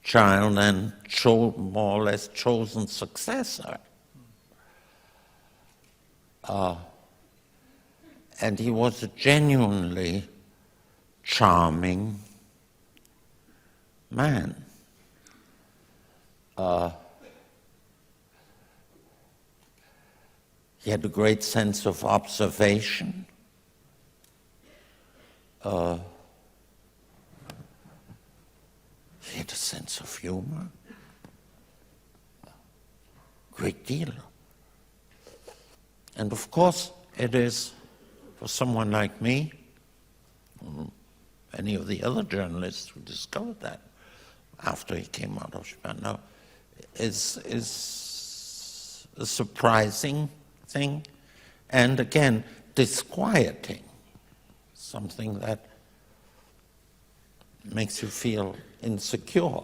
child and more or less chosen successor. And he was a genuinely charming man. He had a great sense of observation. He had a sense of humor. Great deal. And of course, it is for someone like me, any of the other journalists who discovered that after he came out of Spandau, is a surprising thing, and again, disquieting, something that makes you feel insecure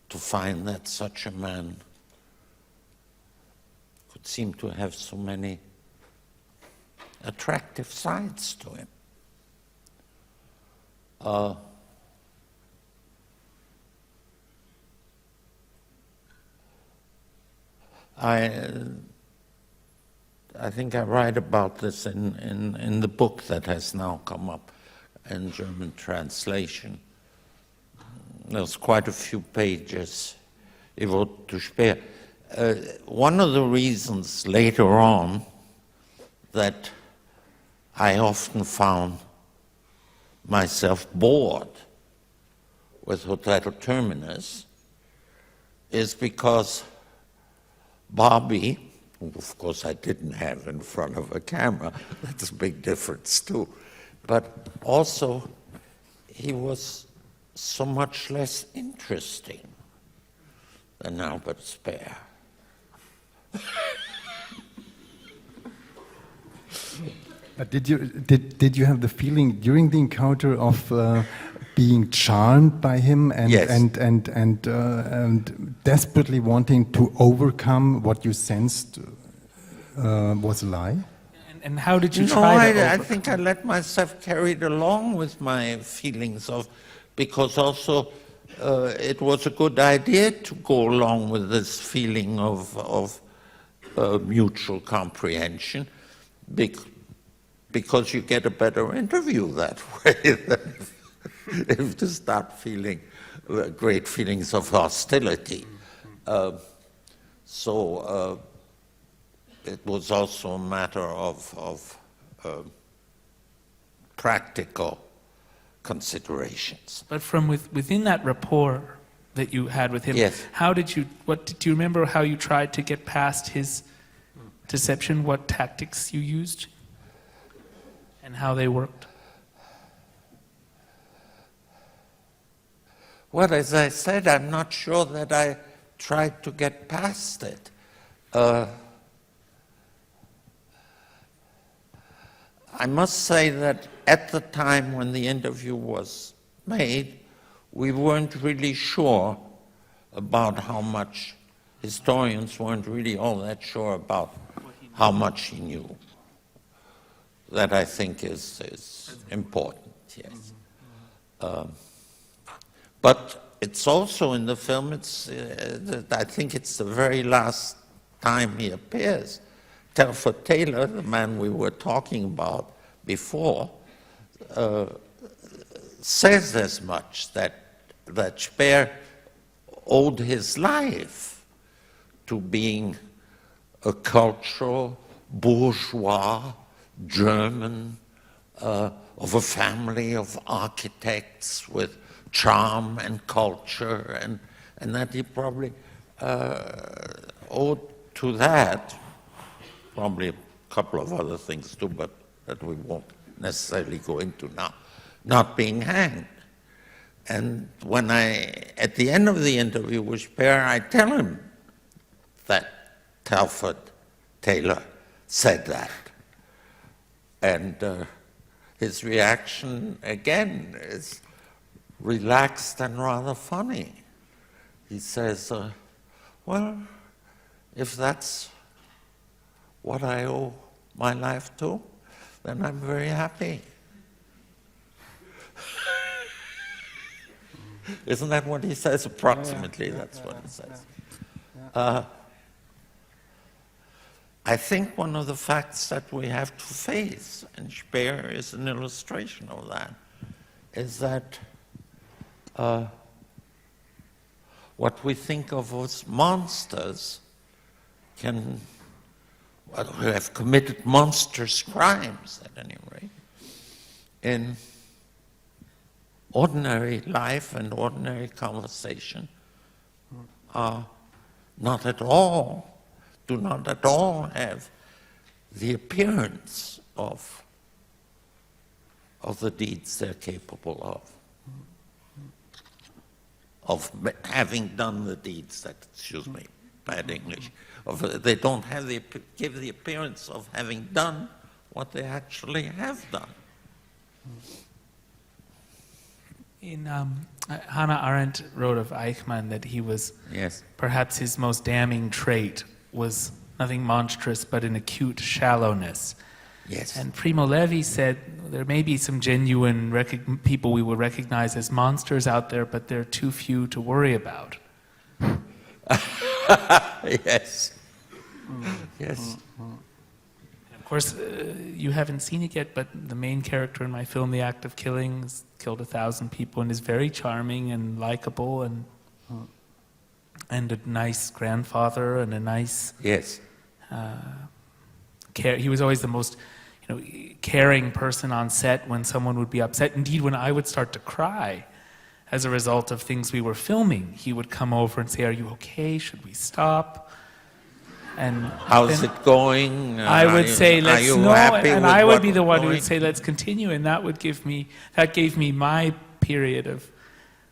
to find that such a man could seem to have so many attractive sides to him. I think I write about this in the book that has now come up in German translation. There's quite a few pages devoted to Speer. One of the reasons later on that I often found myself bored with Hotel Terminus is because Barbie, who of course I didn't have in front of a camera, that's a big difference too, but also he was so much less interesting than Albert Speer. But did you have the feeling during the encounter of being charmed by him and, yes. and desperately wanting to overcome what you sensed was a lie? And how did you try to I think I let myself carried along with my feelings of, because also it was a good idea to go along with this feeling of mutual comprehension, because you get a better interview that way than if you start feeling great feelings of hostility. So it was also a matter of practical considerations. But from within that rapport that you had with him, yes. How did you, do you remember how you tried to get past his deception, what tactics you used, and how they worked? Well, as I said, I'm not sure that I tried to get past it. I must say that at the time when the interview was made, we weren't really sure about how much, historians weren't really all that sure about how much he knew. That I think is important, yes. But it's also in the film, I think it's the very last time he appears. Telford Taylor, the man we were talking about before, says as much, that Speer owed his life to being a cultural, bourgeois, German, of a family of architects with charm and culture, and that he probably owed to that, probably a couple of other things too, but that we won't necessarily go into now, not being hanged. And when at the end of the interview with Speer, I tell him that Telford Taylor said that. And his reaction, again, is relaxed and rather funny. He says, well, if that's what I owe my life to, then I'm very happy. Isn't that what he says? Approximately, that's what he says. I think one of the facts that we have to face, and Speer is an illustration of that, is that what we think of as monsters who have committed monstrous crimes, at any rate, in ordinary life and ordinary conversation are not at all, do not at all have the appearance of the deeds they're capable of having done the deeds that, excuse me, bad English, they don't have give the appearance of having done what they actually have done. Hannah Arendt wrote of Eichmann that he was, yes, perhaps his most damning trait was nothing monstrous but an acute shallowness. Yes. And Primo Levi said there may be some genuine people we will recognize as monsters out there, but they're too few to worry about. Yes. Yes. Of course, you haven't seen it yet, but the main character in my film, The Act of Killing, has killed 1,000 people and is very charming and likable and a nice grandfather and a nice... Yes. He was always the most, caring person on set when someone would be upset. Indeed, when I would start to cry as a result of things we were filming, he would come over and say, "Are you okay? Should we stop?" And how's it going? I would say, "Let's no," and I would be the one who would say, "Let's continue," and that gave me my period of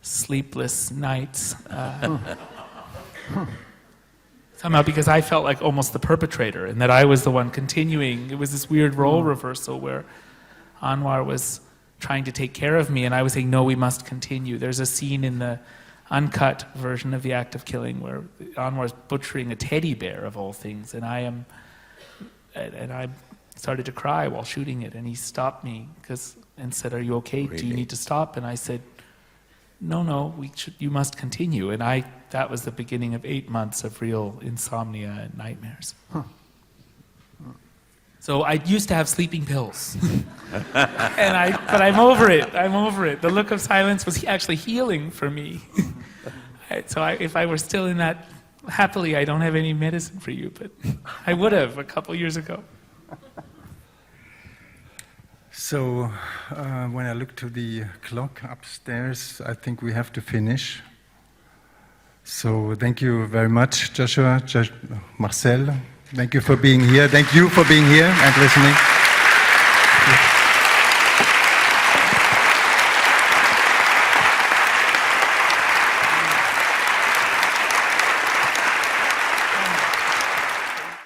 sleepless nights. Somehow, because I felt like almost the perpetrator, and that I was the one continuing. It was this weird role reversal where Anwar was trying to take care of me, and I was saying, "No, we must continue." There's a scene in the uncut version of The Act of Killing where Anwar's butchering a teddy bear of all things, and I started to cry while shooting it, and he stopped me and said, "Are you okay? Really? Do you need to stop?" And I said, No, you must continue. And that was the beginning of 8 months of real insomnia and nightmares. Huh. So I used to have sleeping pills. But I'm over it. I'm over it. The look of silence was actually healing for me. So if I were still in that, happily, I don't have any medicine for you, but I would have a couple years ago. So when I look to the clock upstairs, I think we have to finish. So thank you very much, Joshua, Marcel. Thank you for being here. Thank you for being here and listening.